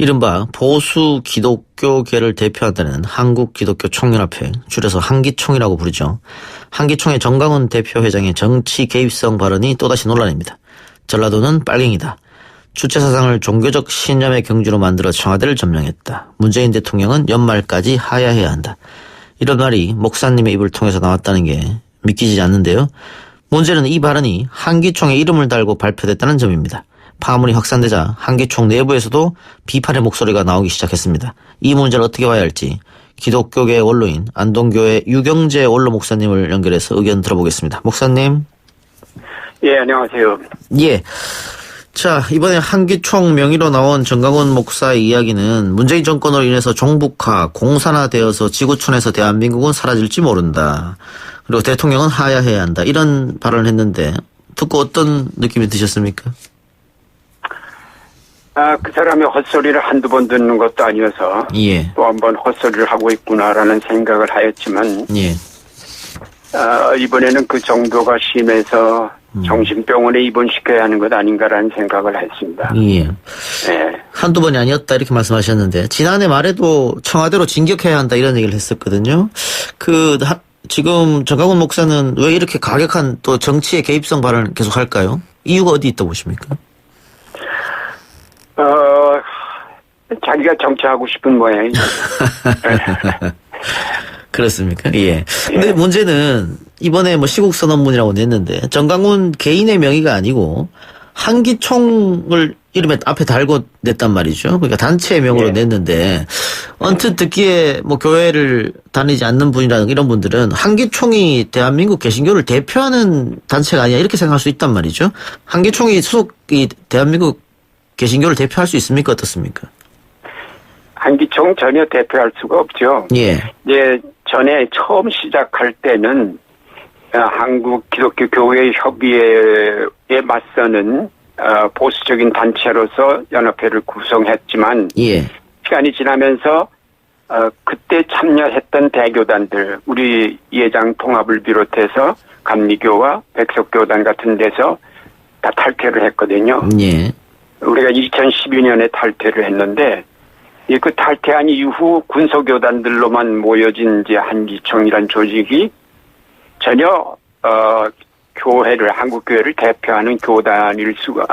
이른바 보수 기독교계를 대표한다는 한국기독교총연합회, 줄여서 한기총이라고 부르죠. 한기총의 정강훈 대표 회장의 정치 개입성 발언이 또다시 논란입니다. 전라도는 빨갱이다. 주체 사상을 종교적 신념의 경주로 만들어 청와대를 점령했다. 문재인 대통령은 연말까지 하야해야 한다. 이런 말이 목사님의 입을 통해서 나왔다는 게 믿기지 않는데요. 문제는 이 발언이 한기총의 이름을 달고 발표됐다는 점입니다. 파문이 확산되자 한기총 내부에서도 비판의 목소리가 나오기 시작했습니다. 이 문제를 어떻게 봐야 할지 기독교계 원로인 안동교회 유경재 원로 목사님을 연결해서 의견 들어보겠습니다. 목사님. 예, 안녕하세요. 예. 자, 이번에 한기총 명의로 나온 정강훈 목사의 이야기는 문재인 정권으로 인해서 종북화, 공산화되어서 지구촌에서 대한민국은 사라질지 모른다. 그리고 대통령은 하야해야 한다. 이런 발언을 했는데 듣고 어떤 느낌이 드셨습니까? 그 사람의 헛소리를 한두 번 듣는 것도 아니어서 예. 또 한 번 헛소리를 하고 있구나라는 생각을 하였지만 예. 이번에는 그 정도가 심해서 정신병원에 입원시켜야 하는 것 아닌가라는 생각을 했습니다. 예. 네. 한두 번이 아니었다 이렇게 말씀하셨는데 지난해 말에도 청와대로 진격해야 한다 이런 얘기를 했었거든요. 지금 정강훈 목사는 왜 이렇게 가격한 또 정치의 개입성 발언을 계속 할까요? 이유가 어디 있다고 보십니까? 자기가 정치하고 싶은 모양이죠. 그렇습니까? 예. 근데 문제는 이번에 시국 선언문이라고 냈는데 정강훈 개인의 명의가 아니고 한기총을 이름에 앞에 달고 냈단 말이죠. 그러니까 단체의 명으로 예. 냈는데 언뜻 듣기에 교회를 다니지 않는 분이라는 이런 분들은 한기총이 대한민국 개신교를 대표하는 단체가 아니야 이렇게 생각할 수 있단 말이죠. 한기총이 소속이 대한민국 개신교를 대표할 수 있습니까? 어떻습니까? 한기총 전혀 대표할 수가 없죠. 예. 이제 전에 처음 시작할 때는 한국 기독교 교회 협의회에 맞서는 보수적인 단체로서 연합회를 구성했지만 예. 시간이 지나면서 그때 참여했던 대교단들, 우리 예장 통합을 비롯해서 감리교와 백석교단 같은 데서 다 탈퇴를 했거든요. 예. 우리가 2012년에 탈퇴를 했는데 그 탈퇴한 이후 군소교단들로만 모여진 이제 한기총이란 조직이 전혀 교회를 한국 교회를 대표하는 교단일 수가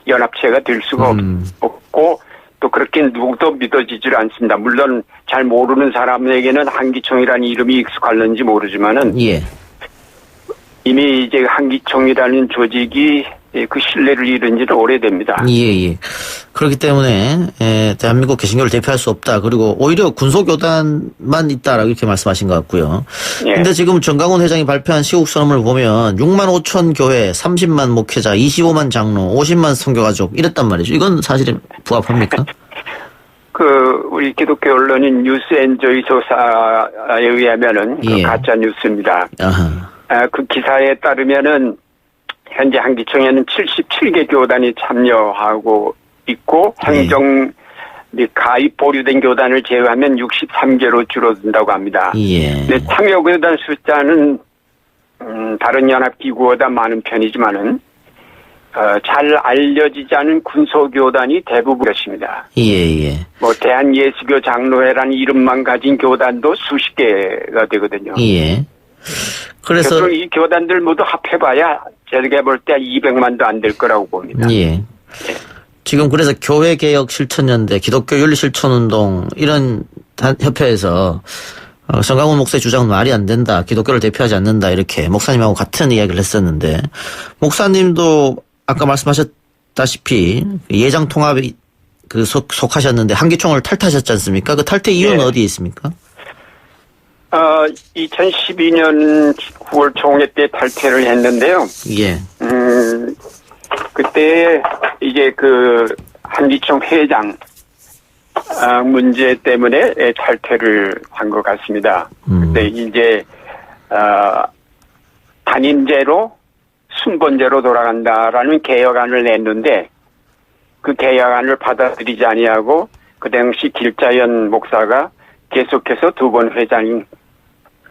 연합체가 될 수가 없고 또 그렇게 누구도 믿어지질 않습니다. 물론 잘 모르는 사람에게는 한기총이라는 이름이 익숙할는지 모르지만은 예. 이미 이제 한기총이라는 조직이 그 신뢰를 잃은 지는 오래됩니다. 예. 그렇기 때문에 대한민국 개신교를 대표할 수 없다. 그리고 오히려 군소교단만 있다라고 이렇게 말씀하신 것 같고요. 그런데 지금 정강훈 회장이 발표한 시국선언을 보면 6만 5천 교회, 30만 목회자, 25만 장로, 50만 선교가족 이랬단 말이죠. 이건 사실에 부합합니까? 우리 기독교 언론인 뉴스엔조이 조사에 의하면은 예. 가짜 뉴스입니다. 아하. 그 기사에 따르면은 현재 한기총에는 77개 교단이 참여하고 있고 행정 가입 보류된 교단을 제외하면 63개로 줄어든다고 합니다. 예. 네, 참여 교단 숫자는 다른 연합 기구보다 많은 편이지만은 잘 알려지지 않은 군소교단이 대부분 것입니다. 예. 대한예수교 장로회라는 이름만 가진 교단도 수십 개가 되거든요. 예. 그래서 이 교단들 모두 합해봐야 제가 볼 때 200만도 안 될 거라고 봅니다. 예. 지금 그래서 교회개혁 실천연대, 기독교 윤리실천운동 이런 협회에서 정강훈 목사의 주장은 말이 안 된다. 기독교를 대표하지 않는다. 이렇게 목사님하고 같은 이야기를 했었는데 목사님도 아까 말씀하셨다시피 예장 통합에 속하셨는데 한기총을 탈퇴하셨지 않습니까? 그 탈퇴 이유는 어디에 있습니까? 2012년 9월 총회 때 탈퇴를 했는데요. 예. 그때 이제 한기총 회장 문제 때문에 탈퇴를 한 것 같습니다. 근데 이제 단임제로 순번제로 돌아간다라는 개혁안을 냈는데 그 개혁안을 받아들이지 아니하고 그 당시 길자연 목사가 계속해서 두 번 회장이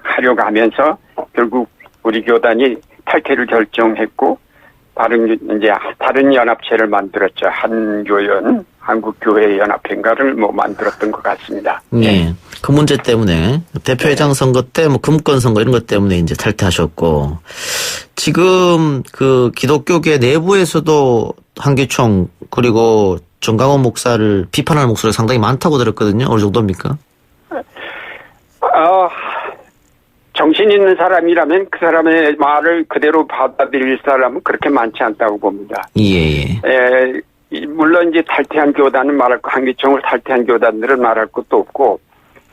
하려고 하면서 결국 우리 교단이 탈퇴를 결정했고 다른 연합체를 만들었죠. 한교연, 한국교회연합회인가를 만들었던 것 같습니다. 예. 그 문제 때문에 대표회장 선거 때 금권 선거 이런 것 때문에 이제 탈퇴하셨고 지금 그 기독교계 내부에서도 한기총 그리고 정강원 목사를 비판하는 목소리가 상당히 많다고 들었거든요. 어느 정도입니까? 정신 있는 사람이라면 그 사람의 말을 그대로 받아들일 사람은 그렇게 많지 않다고 봅니다. 예. 물론 이제 탈퇴한 교단은 말할 거, 한기총을 탈퇴한 교단들은 말할 것도 없고,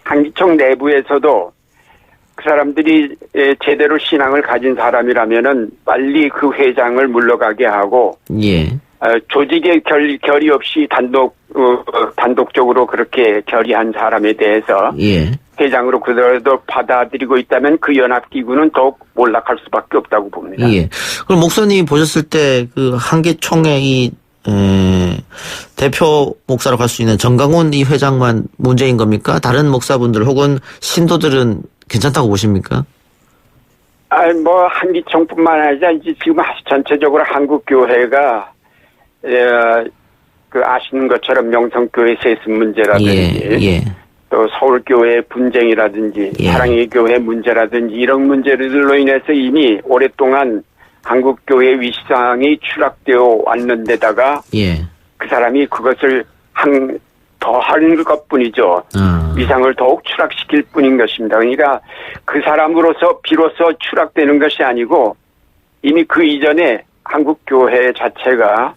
한기총 내부에서도 그 사람들이 제대로 신앙을 가진 사람이라면은 빨리 그 회장을 물러가게 하고, 예. 조직의 결의 없이 단독적으로 그렇게 결의한 사람에 대해서 예. 회장으로 그대로 받아들이고 있다면 그 연합기구는 더욱 몰락할 수밖에 없다고 봅니다. 예. 그럼 목사님이 보셨을 때 그 한기총의 이 대표 목사로 갈 수 있는 정강훈 이 회장만 문제인 겁니까? 다른 목사분들 혹은 신도들은 괜찮다고 보십니까? 한기총뿐만 아니라 이제 지금 전체적으로 한국교회가 그 아시는 것처럼 명성교회 세습 문제라든지 또 서울교회 분쟁이라든지 사랑의 교회 문제라든지 이런 문제들로 인해서 이미 오랫동안 한국교회 위상이 추락되어 왔는데다가 그 사람이 그것을 더한 것뿐이죠. 위상을 더욱 추락시킬 뿐인 것입니다. 그러니까 그 사람으로서 비로소 추락되는 것이 아니고 이미 그 이전에 한국교회 자체가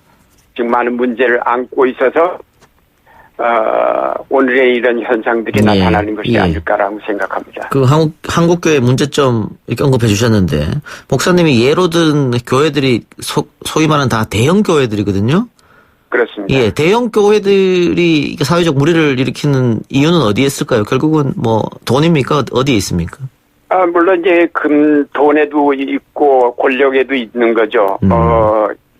지금 많은 문제를 안고 있어서 오늘의 이런 현상들이 나타나는 것이 아닐까라고 생각합니다. 그 한국교회 문제점 이렇게 언급해 주셨는데 목사님이 예로 든 교회들이 소위 말하는 다 대형 교회들이거든요. 그렇습니다. 예, 대형 교회들이 사회적 물의를 일으키는 이유는 어디에 있을까요? 결국은 돈입니까? 어디에 있습니까? 물론 이제 돈에도 있고 권력에도 있는 거죠.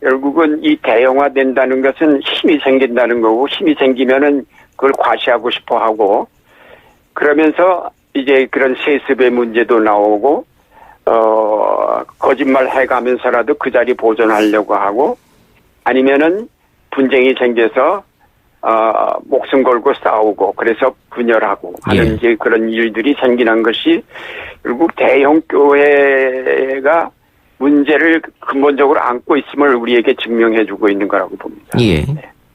결국은 이 대형화된다는 것은 힘이 생긴다는 거고 힘이 생기면은 그걸 과시하고 싶어 하고 그러면서 이제 그런 세습의 문제도 나오고 거짓말 해가면서라도 그 자리 보존하려고 하고 아니면은 분쟁이 생겨서 목숨 걸고 싸우고 그래서 분열하고 하는 이제 그런 일들이 생기는 것이 결국 대형 교회가 문제를 근본적으로 안고 있음을 우리에게 증명해주고 있는 거라고 봅니다. 예.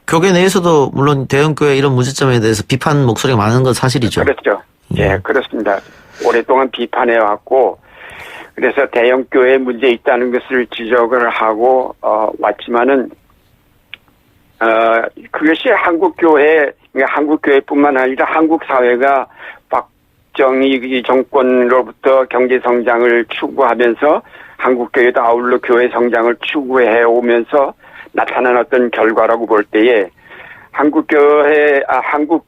교계 내에서도 물론 대형교회 이런 문제점에 대해서 비판 목소리가 많은 건 사실이죠. 그렇죠. 예, 그렇습니다. 오랫동안 비판해왔고 그래서 대형교회에 문제 있다는 것을 지적을 하고 왔지만은 그것이 한국교회뿐만 아니라 한국 사회가 박정희 정권으로부터 경제 성장을 추구하면서 한국교회도 아울러 교회 성장을 추구해 오면서 나타난 어떤 결과라고 볼 때에 한국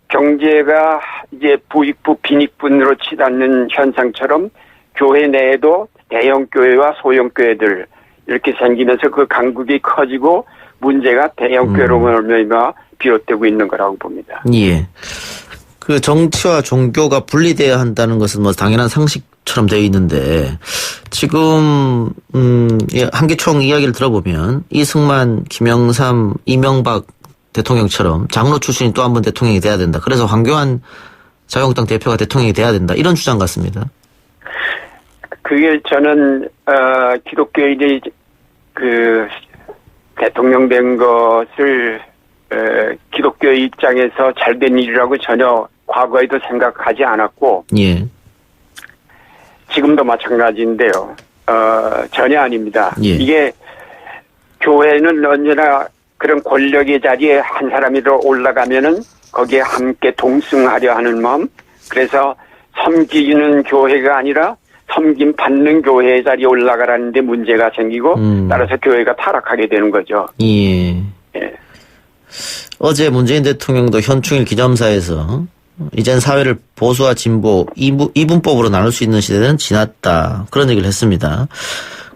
경제가 이제 부익부 빈익분으로 치닫는 현상처럼 교회 내에도 대형 교회와 소형 교회들 이렇게 생기면서 그 간극이 커지고 문제가 대형 교회로 말미암아 비롯되고 있는 거라고 봅니다. 예. 그 정치와 종교가 분리돼야 한다는 것은 당연한 상식처럼 되어 있는데 지금 한기총 이야기를 들어보면 이승만, 김영삼, 이명박 대통령처럼 장로 출신이 또 한 번 대통령이 돼야 된다. 그래서 황교안 자유한국당 대표가 대통령이 돼야 된다. 이런 주장 같습니다. 그게 저는 기독교인이 그 대통령 된 것을 기독교의 입장에서 잘된 일이라고 전혀 과거에도 생각하지 않았고 지금도 마찬가지인데요. 전혀 아닙니다. 이게 교회는 언제나 그런 권력의 자리에 한 사람이 올라가면은 거기에 함께 동승하려 하는 마음. 그래서 섬기는 교회가 아니라 섬김 받는 교회의 자리에 올라가라는 데 문제가 생기고 따라서 교회가 타락하게 되는 거죠. 예. 어제 문재인 대통령도 현충일 기념사에서 이젠 사회를 보수와 진보 이분법으로 나눌 수 있는 시대는 지났다. 그런 얘기를 했습니다.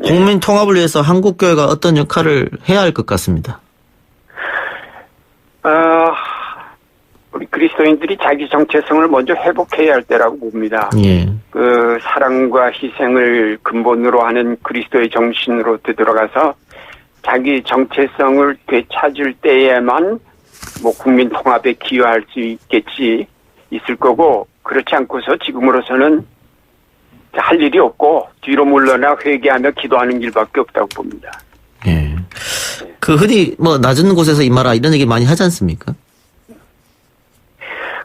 국민 통합을 위해서 한국교회가 어떤 역할을 해야 할 것 같습니다. 우리 그리스도인들이 자기 정체성을 먼저 회복해야 할 때라고 봅니다. 그 사랑과 희생을 근본으로 하는 그리스도의 정신으로 되돌아가서 자기 정체성을 되찾을 때에만 뭐 국민 통합에 기여할 수 있을 거고, 그렇지 않고서 지금으로서는 할 일이 없고 뒤로 물러나 회개하며 기도하는 길밖에 없다고 봅니다. 예. 그 흔히 뭐 낮은 곳에서 임하라 이런 얘기 많이 하지 않습니까?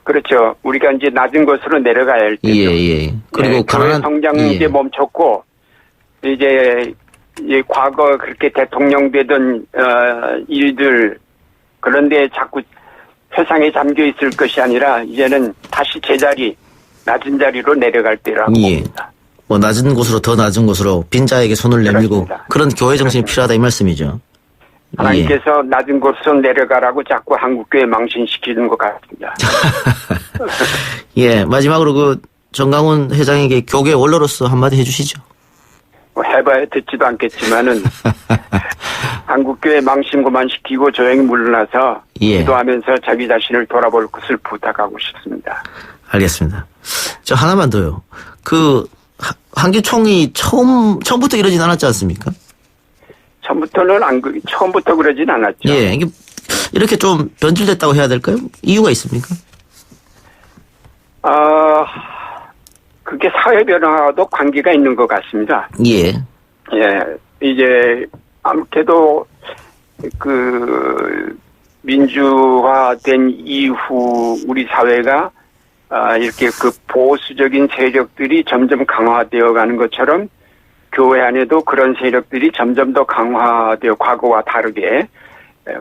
그렇죠. 우리가 이제 낮은 곳으로 내려가야 할 때죠. 예. 그리고 교회 가난한 성장 이제 멈췄고 이제 과거 그렇게 대통령 되던 일들, 그런데 자꾸 회상에 잠겨 있을 것이 아니라 이제는 다시 제자리, 낮은 자리로 내려갈 때라고 봅니다. 뭐 낮은 곳으로 더 낮은 곳으로 빈자에게 손을 내밀고 그렇습니다. 그런 교회 정신이 필요하다 이 말씀이죠. 하나님께서 낮은 곳으로 내려가라고 자꾸 한국교회 망신시키는 것 같습니다. 예, 마지막으로 그 정강훈 회장에게 교계 원로로서 한마디 해주시죠. 뭐 해봐야 듣지도 않겠지만은 한국교회 망신고만 시키고 조용히 물러나서 기도하면서 자기 자신을 돌아볼 것을 부탁하고 싶습니다. 알겠습니다. 저 하나만 더요. 그 한기총이 처음부터 이러진 않았지 않습니까? 처음부터 그러진 않았죠. 예, 이게 이렇게 좀 변질됐다고 해야 될까요? 이유가 있습니까? 그게 사회 변화와도 관계가 있는 것 같습니다. 예, 이제 아무래도 그 민주화된 이후 우리 사회가 이렇게 그 보수적인 세력들이 점점 강화되어 가는 것처럼 교회 안에도 그런 세력들이 점점 더 강화되어 과거와 다르게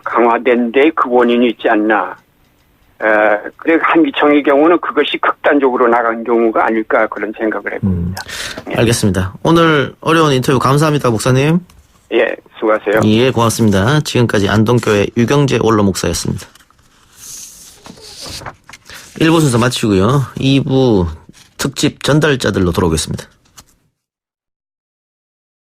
강화된 데 그 원인이 있지 않나. 그래 한기총의 경우는 그것이 극단적으로 나간 경우가 아닐까 그런 생각을 해봅니다. 알겠습니다. 오늘 어려운 인터뷰 감사합니다, 목사님. 예, 수고하세요. 예, 고맙습니다. 지금까지 안동교회 유경재 원로 목사였습니다. 1부 순서 마치고요. 2부 특집 전달자들로 돌아오겠습니다.